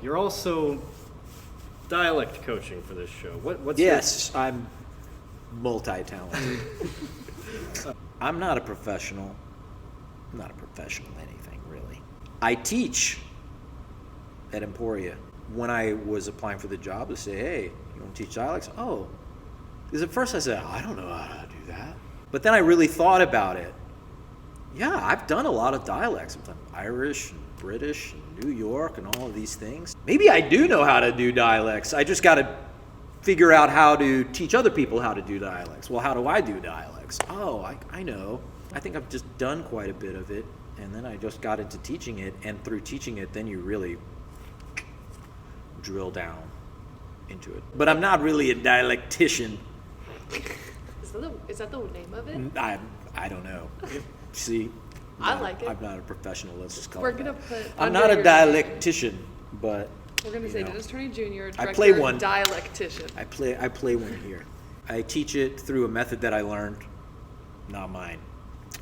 You're also dialect coaching for this show. Yes, I'm multi-talented. I'm not a professional. I'm not a professional anything, really. I teach at Emporia. When I was applying for the job, to say, hey, you want to teach dialects? Oh. Because at first I said, I don't know how to do that. But then I really thought about it. Yeah, I've done a lot of dialects. I've done Irish and British and New York and all of these things. Maybe I do know how to do dialects. I just got to figure out how to teach other people how to do dialects. Well, how do I do dialects? Oh, I know. I think I've just done quite a bit of it. And then I just got into teaching it. And through teaching it, then you really drill down into it. But I'm not really a dialectician. Is that the name of it? I don't know. See? I like it. I'm not a professional. Let's just call We're it gonna that. put. I'm under not a your dialectician, but We're gonna say Dennis Turney Jr. Director, I play one. Dialectician. I play one here. I teach it through a method that I learned, not mine,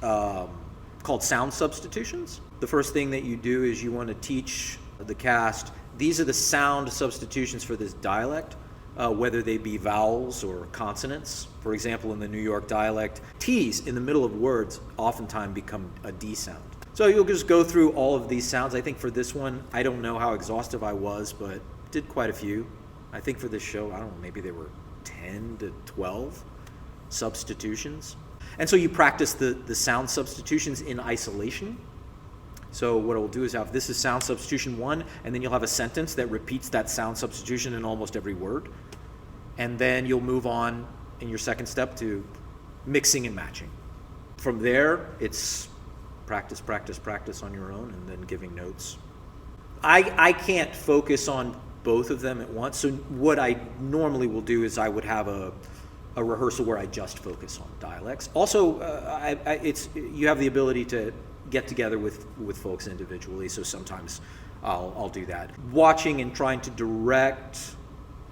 called sound substitutions. The first thing that you do is you want to teach the cast, these are the sound substitutions for this dialect, whether they be vowels or consonants. For example, in the New York dialect, T's in the middle of words oftentimes become a D sound. So you'll just go through all of these sounds. I think for this one, I don't know how exhaustive I was, but did quite a few. I think for this show, I don't know, maybe there were 10 to 12 substitutions. And so you practice the sound substitutions in isolation. So what I'll do is have, this is sound substitution 1, and then you'll have a sentence that repeats that sound substitution in almost every word. And then you'll move on in your second step to mixing and matching. From there, it's practice, practice, practice on your own, and then giving notes. I can't focus on both of them at once, so what I normally will do is I would have a rehearsal where I just focus on dialects. Also, you have the ability to get together with folks individually, so sometimes I'll do that. Watching and trying to direct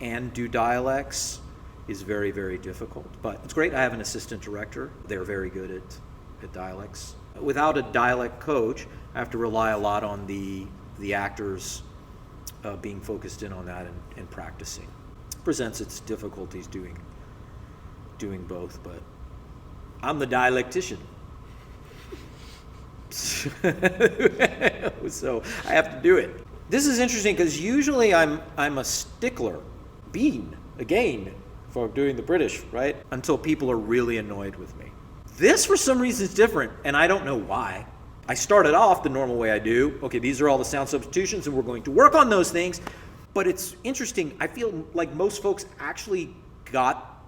and do dialects is very, very difficult, but it's great. I have an assistant director. They're very good at dialects. Without a dialect coach, I have to rely a lot on the actors being focused in on that and practicing. It presents its difficulties doing both, but I'm the dialectician. So I have to do it. This is interesting because usually I'm a stickler, for doing the British, right? Until people are really annoyed with me. This, for some reason, is different, and I don't know why. I started off the normal way I do. Okay, these are all the sound substitutions, and we're going to work on those things. But it's interesting. I feel like most folks actually got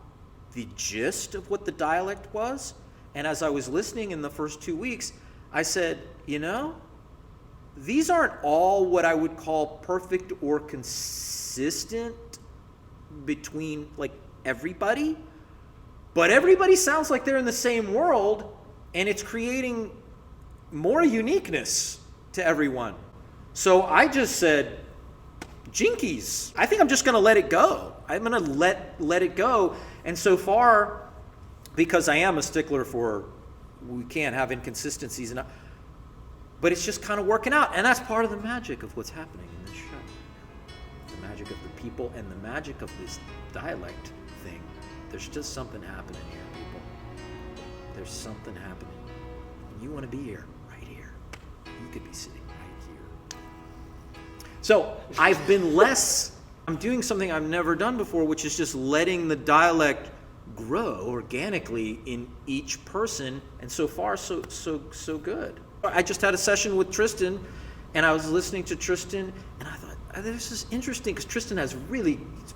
the gist of what the dialect was. And as I was listening in the first 2 weeks, I said, these aren't all what I would call perfect or consistent between like everybody, but everybody sounds like they're in the same world, and it's creating more uniqueness to everyone. So I just said, jinkies. I think I'm just going to let it go. I'm going to let it go. And so far, because I am a stickler for we can't have inconsistencies, but it's just kind of working out. And that's part of the magic of what's happening in this show. The magic of the people and the magic of this dialect thing. There's just something happening here, people. There's something happening. You want to be here, right here. You could be sitting right here. So I'm doing something I've never done before, which is just letting the dialect grow organically in each person, and so far so good. I just had a session with Tristan, and I was listening to Tristan, and I thought, this is interesting, because Tristan he's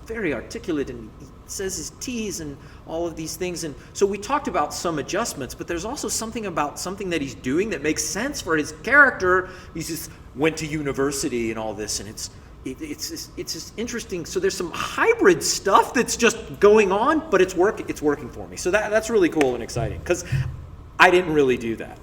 very articulate, and he says his T's and all of these things, and so we talked about some adjustments, but there's also something about something that he's doing that makes sense for his character. He just went to university and all this, and it's just interesting. So there's some hybrid stuff that's just going on, but it's working for me. So that's really cool and exciting, because I didn't really do that.